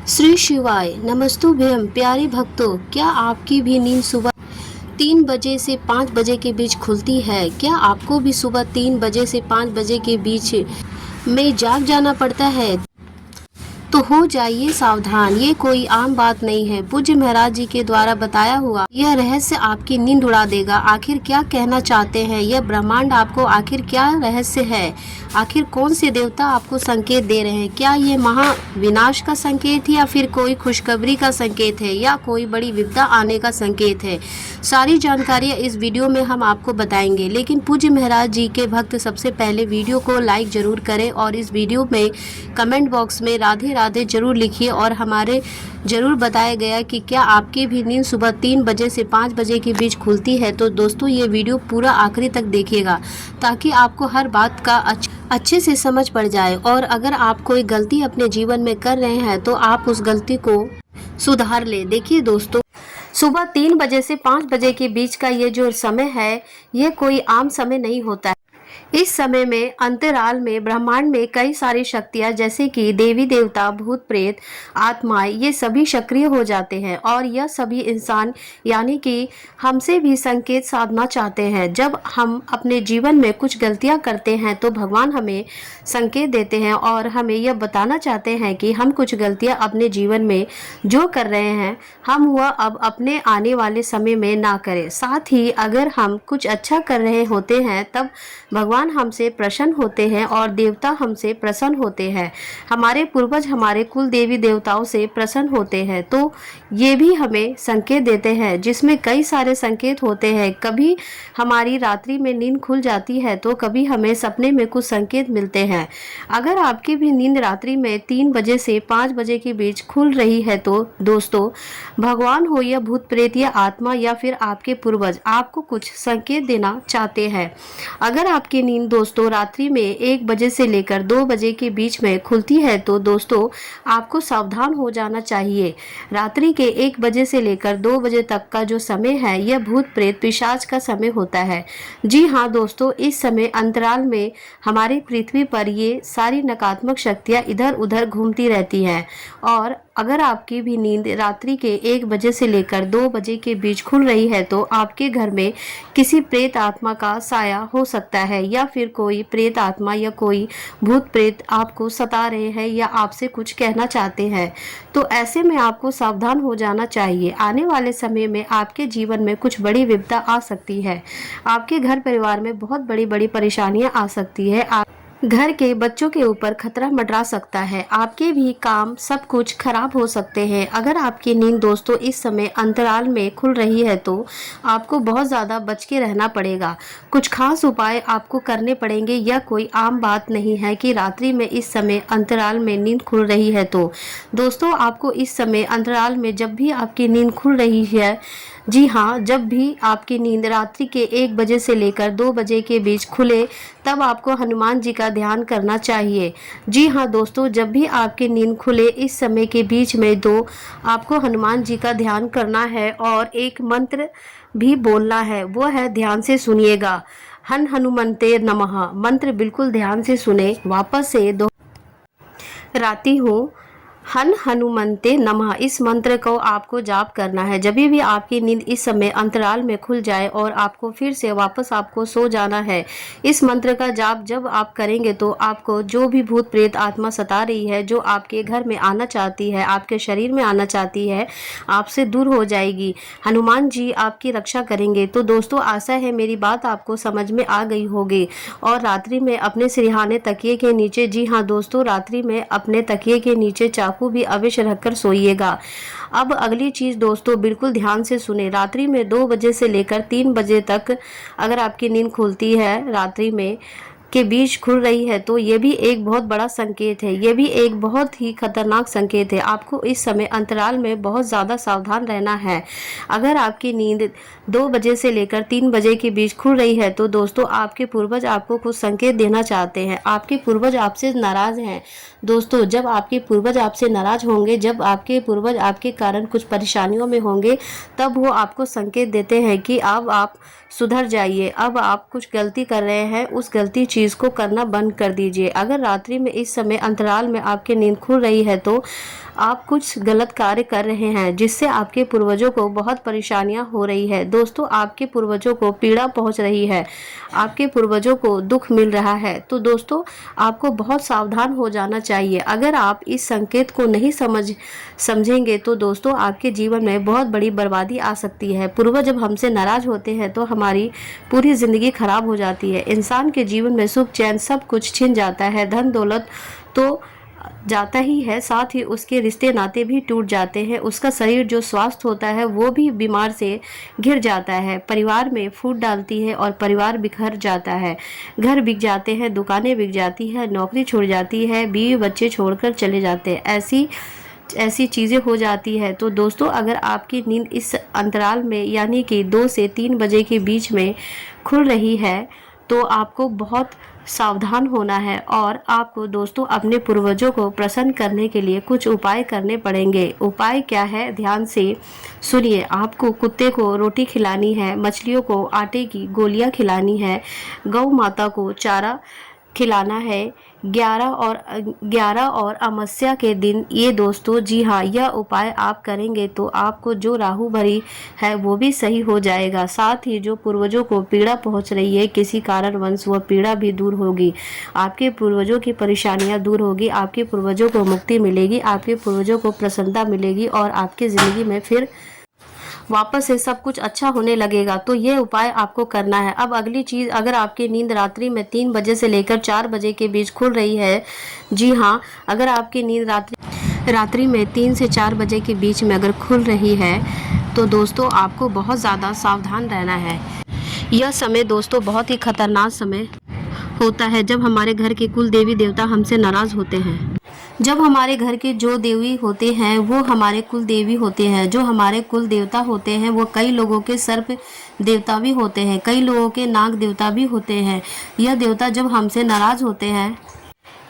श्री शिवाय नमस्तुभ्यम। प्यारे भक्तों, क्या आपकी भी नींद सुबह 3 बजे से 5 बजे के बीच खुलती है? क्या आपको भी सुबह 3 बजे से 5 बजे के बीच में जाग जाना पड़ता है? तो हो जाइए सावधान, ये कोई आम बात नहीं है। पूज्य महाराज जी के द्वारा बताया हुआ यह रहस्य आपकी नींद उड़ा देगा। आखिर क्या कहना चाहते हैं यह ब्रह्मांड आपको? आखिर क्या रहस्य है? आखिर कौन से देवता आपको संकेत दे रहे हैं? क्या ये महाविनाश का संकेत है या फिर कोई खुशखबरी का संकेत है या कोई बड़ी विपदा आने का संकेत है? सारी जानकारियाँ इस वीडियो में हम आपको बताएंगे। लेकिन पूज्य महाराज जी के भक्त सबसे पहले वीडियो को लाइक जरूर करें और इस वीडियो में कमेंट बॉक्स में राधे राधे जरूर लिखिए और हमारे जरूर बताया गया कि क्या आपकी भी नींद सुबह 3 बजे से 5 बजे के बीच खुलती है। तो दोस्तों, ये वीडियो पूरा आखिरी तक देखिएगा ताकि आपको हर बात का अच्छे से समझ पड़ जाए। और अगर आप कोई गलती अपने जीवन में कर रहे हैं तो आप उस गलती को सुधार ले। देखिए दोस्तों, सुबह 3 बजे से 5 बजे के बीच का ये जो समय है, ये कोई आम समय नहीं होता है। इस समय में अंतराल में ब्रह्मांड में कई सारी शक्तियां जैसे कि देवी देवता, भूत प्रेत, आत्माएं, ये सभी सक्रिय हो जाते हैं और यह सभी इंसान यानी कि हमसे भी संकेत साधना चाहते हैं। जब हम अपने जीवन में कुछ गलतियां करते हैं तो भगवान हमें संकेत देते हैं और हमें यह बताना चाहते हैं कि हम कुछ गलतियां अपने जीवन में जो कर रहे हैं हम वह अब अपने आने वाले समय में ना करें। साथ ही अगर हम कुछ अच्छा कर रहे होते हैं तब भगवान हमसे प्रसन्न होते हैं और देवता हमसे प्रसन्न होते हैं। हमारे पूर्वज हमारे कुल देवी देवताओं से प्रसन्न होते हैं। तो ये भी हमें संकेत देते हैं जिसमें कई सारे संकेत होते हैं। कभी हमारी रात्रि में नींद खुल जाती है तो कभी हमें सपने में कुछ संकेत मिलते हैं। अगर आपकी भी नींद रात्रि में 3 बजे से 5 बजे के बीच खुल रही है तो दोस्तों, भगवान हो या भूत प्रेत या आत्मा या फिर आपके पूर्वज आपको कुछ संकेत देना चाहते हैं। अगर आपकी नींद दोस्तों रात्रि में 1 बजे से लेकर 2 बजे के बीच में खुलती है तो दोस्तों आपको सावधान हो जाना चाहिए। रात्रि के 1 बजे से लेकर 2 बजे तक का जो समय है यह भूत प्रेत पिशाच का समय होता है। जी हाँ दोस्तों, इस समय अंतराल में हमारी पृथ्वी पर ये सारी नकारात्मक शक्तियाँ इधर उधर घूमती रहती हैं। और अगर आपकी भी नींद रात्रि के 1 बजे से लेकर 2 बजे के बीच खुल रही है तो आपके घर में किसी प्रेत आत्मा का साया हो सकता है या फिर कोई प्रेत आत्मा या कोई भूत प्रेत आपको सता रहे हैं या आपसे कुछ कहना चाहते हैं। तो ऐसे में आपको सावधान हो जाना चाहिए। आने वाले समय में आपके जीवन में कुछ बड़ी विपदा आ सकती है। आपके घर परिवार में बहुत बड़ी बड़ी परेशानियां आ सकती है। घर के बच्चों के ऊपर खतरा मंडरा सकता है। आपके भी काम सब कुछ खराब हो सकते हैं। अगर आपकी नींद दोस्तों इस समय अंतराल में खुल रही है तो आपको बहुत ज़्यादा बच के रहना पड़ेगा। कुछ खास उपाय आपको करने पड़ेंगे। यह कोई आम बात नहीं है कि रात्रि में इस समय अंतराल में नींद खुल रही है तो दोस्तों आपको इस समय अंतराल में जब भी आपकी नींद खुल रही है, जी हाँ, जब भी आपकी नींद रात्रि के 1 बजे से लेकर 2 बजे के बीच खुले तब आपको हनुमान जी का ध्यान करना चाहिए। जी हाँ दोस्तों, जब भी आपकी नींद खुले इस समय के बीच में आपको हनुमान जी का ध्यान करना है और एक मंत्र भी बोलना है। वो है, ध्यान से सुनिएगा, हन हनुमंते नमः। मंत्र बिल्कुल ध्यान से सुने। वापस से दोहराती हूँ, हन हनुमंते नमः। इस मंत्र को आपको जाप करना है। जब भी आपकी नींद इस समय अंतराल में खुल जाए और आपको फिर से वापस आपको सो जाना है, इस मंत्र का जाप जब आप करेंगे तो आपको जो भी भूत प्रेत आत्मा सता रही है, जो आपके घर में आना चाहती है, आपके शरीर में आना चाहती है, आपसे दूर हो जाएगी। हनुमान जी आपकी रक्षा करेंगे। तो दोस्तों, आशा है मेरी बात आपको समझ में आ गई होगी। और रात्रि में अपने सिरहाने तकिए के नीचे, जी हाँ दोस्तों, रात्रि में अपने तकिए के नीचे चाकू भी अवश्य रखकर सोइएगा। अब अगली चीज दोस्तों बिल्कुल ध्यान से सुने। रात्रि में 2 बजे से लेकर 3 बजे तक अगर आपकी नींद खुलती है, रात्रि में के बीच खुल रही है, तो ये भी एक बहुत बड़ा संकेत है। ये भी एक बहुत ही खतरनाक संकेत है। आपको इस समय अंतराल में बहुत ज़्यादा सावधान रहना है। अगर आपकी नींद 2 बजे से लेकर 3 बजे के बीच खुल रही है तो दोस्तों आपके पूर्वज आपको कुछ संकेत देना चाहते हैं। आपके पूर्वज आपसे नाराज हैं। दोस्तों, जब आपके पूर्वज आपसे नाराज होंगे, जब आपके पूर्वज आपके कारण कुछ परेशानियों में होंगे, तब वो आपको संकेत देते हैं कि अब आप सुधर जाइए। अब आप कुछ गलती कर रहे हैं, उस गलती चीज़ को करना बंद कर दीजिए। अगर रात्रि में इस समय अंतराल में आपकी नींद खुल रही है तो आप कुछ गलत कार्य कर रहे हैं जिससे आपके पूर्वजों को बहुत परेशानियां हो रही है। दोस्तों, आपके पूर्वजों को पीड़ा पहुंच रही है, आपके पूर्वजों को दुख मिल रहा है। तो दोस्तों, आपको बहुत सावधान हो जाना चाहिए। अगर आप इस संकेत को नहीं समझेंगे तो दोस्तों, आपके जीवन में बहुत बड़ी बर्बादी आ सकती है। पूर्वज जब हमसे नाराज होते हैं तो हमारी पूरी जिंदगी खराब हो जाती है। इंसान के जीवन में सुख चैन सब कुछ छिन जाता है। धन दौलत तो जाता ही है, साथ ही उसके रिश्ते नाते भी टूट जाते हैं। उसका शरीर जो स्वस्थ होता है वो भी बीमार से घिर जाता है। परिवार में फूट डालती है और परिवार बिखर जाता है। घर बिक जाते हैं, दुकानें बिक जाती है, नौकरी छोड़ जाती है, बीवी बच्चे छोड़कर चले जाते हैं। ऐसी चीज़ें हो जाती है। तो दोस्तों, अगर आपकी नींद इस अंतराल में यानी कि 2 से 3 बजे के बीच में खुल रही है तो आपको बहुत सावधान होना है और आपको दोस्तों अपने पूर्वजों को प्रसन्न करने के लिए कुछ उपाय करने पड़ेंगे। उपाय क्या है, ध्यान से सुनिए। आपको कुत्ते को रोटी खिलानी है, मछलियों को आटे की गोलियां खिलानी है, गौ माता को चारा खिलाना है 11 और अमावस्या के दिन। ये दोस्तों, जी हाँ, यह उपाय आप करेंगे तो आपको जो राहु भरी है वो भी सही हो जाएगा। साथ ही जो पूर्वजों को पीड़ा पहुंच रही है किसी कारणवश, वह पीड़ा भी दूर होगी। आपके पूर्वजों की परेशानियां दूर होगी, आपके पूर्वजों को मुक्ति मिलेगी, आपके पूर्वजों को प्रसन्नता मिलेगी और आपकी ज़िंदगी में फिर वापस से सब कुछ अच्छा होने लगेगा। तो ये उपाय आपको करना है। अब अगली चीज़, अगर आपकी नींद रात्रि में 3 बजे से लेकर 4 बजे के बीच खुल रही है, जी हाँ, अगर आपकी नींद रात्रि में 3 से 4 बजे के बीच में अगर खुल रही है तो दोस्तों आपको बहुत ज़्यादा सावधान रहना है। यह समय दोस्तों बहुत ही खतरनाक समय होता है जब हमारे घर के कुल देवी देवता हमसे नाराज़ होते हैं। जब हमारे घर के जो देवी होते हैं वो हमारे कुल देवी होते हैं। जो हमारे कुल देवता होते हैं वो कई लोगों के सर्प देवता भी होते हैं, कई लोगों के नाग देवता भी होते हैं। यह देवता जब हमसे नाराज़ होते हैं,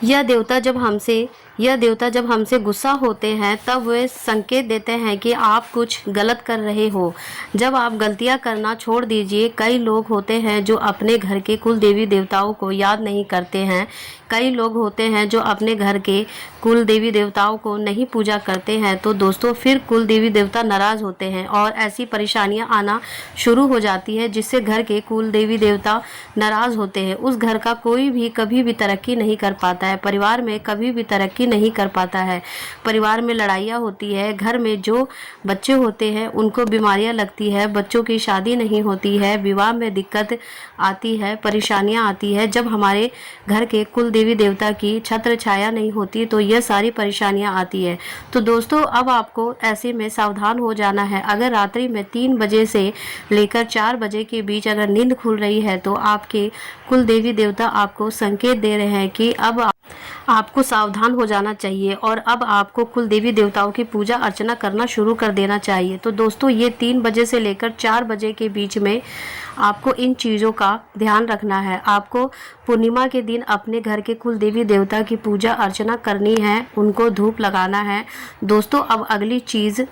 यह देवता जब हमसे गुस्सा होते हैं तब वे संकेत देते हैं कि आप कुछ गलत कर रहे हो। जब आप गलतियां करना छोड़ दीजिए। कई लोग होते हैं जो अपने घर के कुल देवी देवताओं को याद नहीं करते हैं। कई लोग होते हैं जो अपने घर के कुल देवी देवताओं को नहीं पूजा करते हैं। तो दोस्तों, फिर कुल देवी देवता नाराज़ होते हैं और ऐसी परेशानियां आना शुरू हो जाती है जिससे घर के कुल देवी देवता नाराज़ होते हैं। उस घर का कोई भी कभी भी तरक्की नहीं कर पाता है, परिवार में कभी भी तरक्की नहीं कर पाता है। परिवार में लड़ाइयाँ होती है, घर में जो बच्चे होते हैं उनको बीमारियां लगती है, बच्चों की शादी नहीं होती है, विवाह में दिक्कत आती है, परेशानियां आती है। जब हमारे घर के कुल देवी देवता की छत्र छाया नहीं होती तो यह सारी परेशानियां आती है। तो दोस्तों, अब आपको ऐसे में सावधान हो जाना है। अगर रात्रि में 3 बजे से लेकर 4 बजे के बीच अगर नींद खुल रही है तो आपके कुल देवी देवता आपको संकेत दे रहे हैं कि अब आपको सावधान हो जाना चाहिए और अब आपको कुल देवी देवताओं की पूजा अर्चना करना शुरू कर देना चाहिए। तो दोस्तों, ये 3 बजे से लेकर 4 बजे के बीच में आपको इन चीज़ों का ध्यान रखना है। आपको पूर्णिमा के दिन अपने घर के कुल देवी देवता की पूजा अर्चना करनी है, उनको धूप लगाना है। दोस्तों, अब अगली चीज़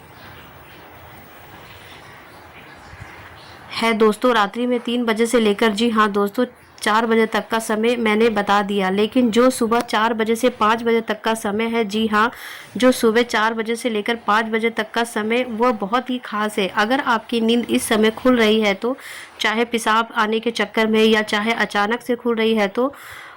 है दोस्तों, रात्रि में 3 बजे से लेकर, जी हाँ दोस्तों, 4 बजे तक का समय मैंने बता दिया। लेकिन जो सुबह 4 बजे से 5 बजे तक का समय है, जी हाँ, जो सुबह 4 बजे से लेकर 5 बजे तक का समय वह बहुत ही खास है। अगर आपकी नींद इस समय खुल रही है तो चाहे पेशाब आने के चक्कर में या चाहे अचानक से खुल रही है तो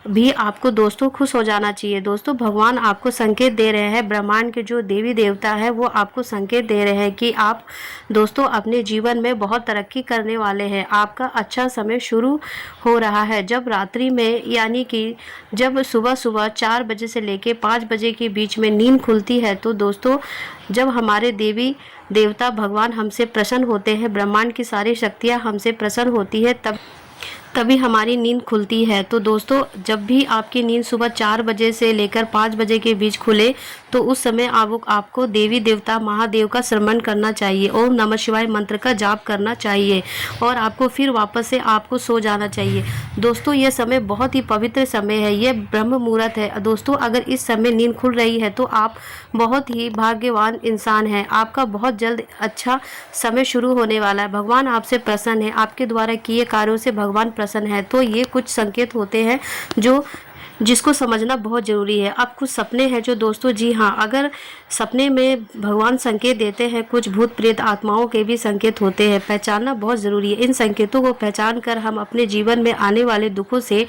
भी आपको दोस्तों खुश हो जाना चाहिए। दोस्तों, भगवान आपको संकेत दे रहे हैं, ब्रह्मांड के जो देवी देवता है वो आपको संकेत दे रहे हैं कि आप दोस्तों अपने जीवन में बहुत तरक्की करने वाले हैं। आपका अच्छा समय शुरू हो रहा है। जब रात्रि में यानी कि जब सुबह 4 बजे से लेके 5 बजे के बीच में नींद खुलती है तो दोस्तों, जब हमारे देवी देवता भगवान हमसे प्रसन्न होते हैं, ब्रह्मांड की सारी शक्तियाँ हमसे प्रसन्न होती है, तभी हमारी नींद खुलती है। तो दोस्तों, जब भी आपकी नींद सुबह 4 बजे से लेकर 5 बजे के बीच खुले तो उस समय आपको देवी देवता महादेव का स्मरण करना चाहिए, ओम नमः शिवाय मंत्र का जाप करना चाहिए और आपको फिर वापस से आपको सो जाना चाहिए। दोस्तों, यह समय बहुत ही पवित्र समय है, यह ब्रह्म मुहूर्त है। दोस्तों, अगर इस समय नींद खुल रही है तो आप बहुत ही भाग्यवान इंसान हैं। आपका बहुत जल्द अच्छा समय शुरू होने वाला है। भगवान आपसे प्रसन्न है, आपके द्वारा किए कार्यों से भगवान प्रसन्न है। तो ये कुछ संकेत होते हैं जो जिसको समझना बहुत ज़रूरी है। अब कुछ सपने हैं जो दोस्तों, जी हाँ, अगर सपने में भगवान संकेत देते हैं, कुछ भूत प्रेत आत्माओं के भी संकेत होते हैं, पहचानना बहुत ज़रूरी है। इन संकेतों को पहचान कर हम अपने जीवन में आने वाले दुखों से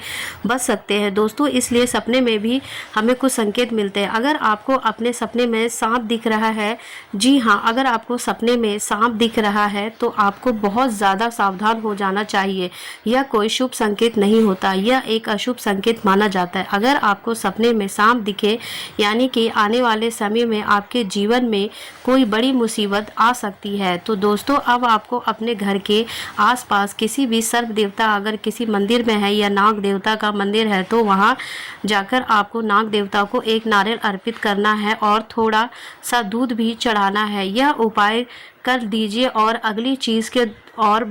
बच सकते हैं दोस्तों। इसलिए सपने में भी हमें कुछ संकेत मिलते हैं। अगर आपको अपने सपने में सांप दिख रहा है, जी हाँ, अगर आपको सपने में सांप दिख रहा है तो आपको बहुत ज़्यादा सावधान हो जाना चाहिए। यह कोई शुभ संकेत नहीं होता, यह एक अशुभ संकेत माना जाता है। अगर आपको सपने में सांप दिखे, यानी कि आने वाले समय में आपके जीवन में कोई बड़ी मुसीबत आ सकती है। तो दोस्तों, अब आपको अपने घर के आसपास किसी भी सर्प देवता, अगर किसी मंदिर में है या नाग देवता का मंदिर है, तो वहाँ जाकर आपको नाग देवता को एक नारियल अर्पित करना है और थोड़ा सा दूध भी चढ़ाना है। यह उपाय कर दीजिए और अगली चीज़ के और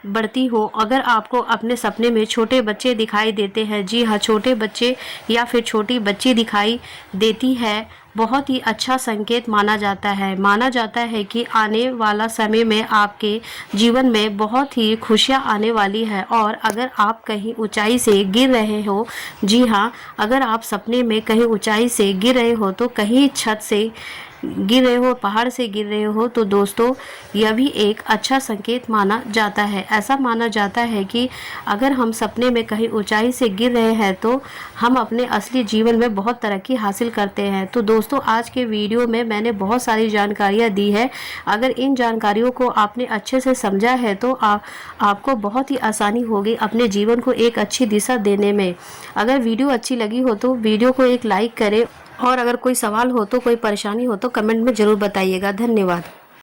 बढ़ती हो। अगर आपको अपने सपने में छोटे बच्चे दिखाई देते हैं, जी हाँ, छोटे बच्चे या फिर छोटी बच्ची दिखाई देती है, बहुत ही अच्छा संकेत माना जाता है। माना जाता है कि आने वाला समय में आपके जीवन में बहुत ही खुशियाँ आने वाली है। और अगर आप कहीं ऊंचाई से गिर रहे हो, जी हाँ, अगर आप सपने में कहीं ऊंचाई से गिर रहे हो, तो कहीं छत से गिर रहे हो, पहाड़ से गिर रहे हो, तो दोस्तों यह भी एक अच्छा संकेत माना जाता है। ऐसा माना जाता है कि अगर हम सपने में कहीं ऊंचाई से गिर रहे हैं तो हम अपने असली जीवन में बहुत तरक्की हासिल करते हैं। तो दोस्तों, आज के वीडियो में मैंने बहुत सारी जानकारियाँ दी है। अगर इन जानकारियों को आपने अच्छे से समझा है तो आपको बहुत ही आसानी होगी अपने जीवन को एक अच्छी दिशा देने में। अगर वीडियो अच्छी लगी हो तो वीडियो को एक लाइक करें, और अगर कोई सवाल हो तो, कोई परेशानी हो तो कमेंट में ज़रूर बताइएगा। धन्यवाद।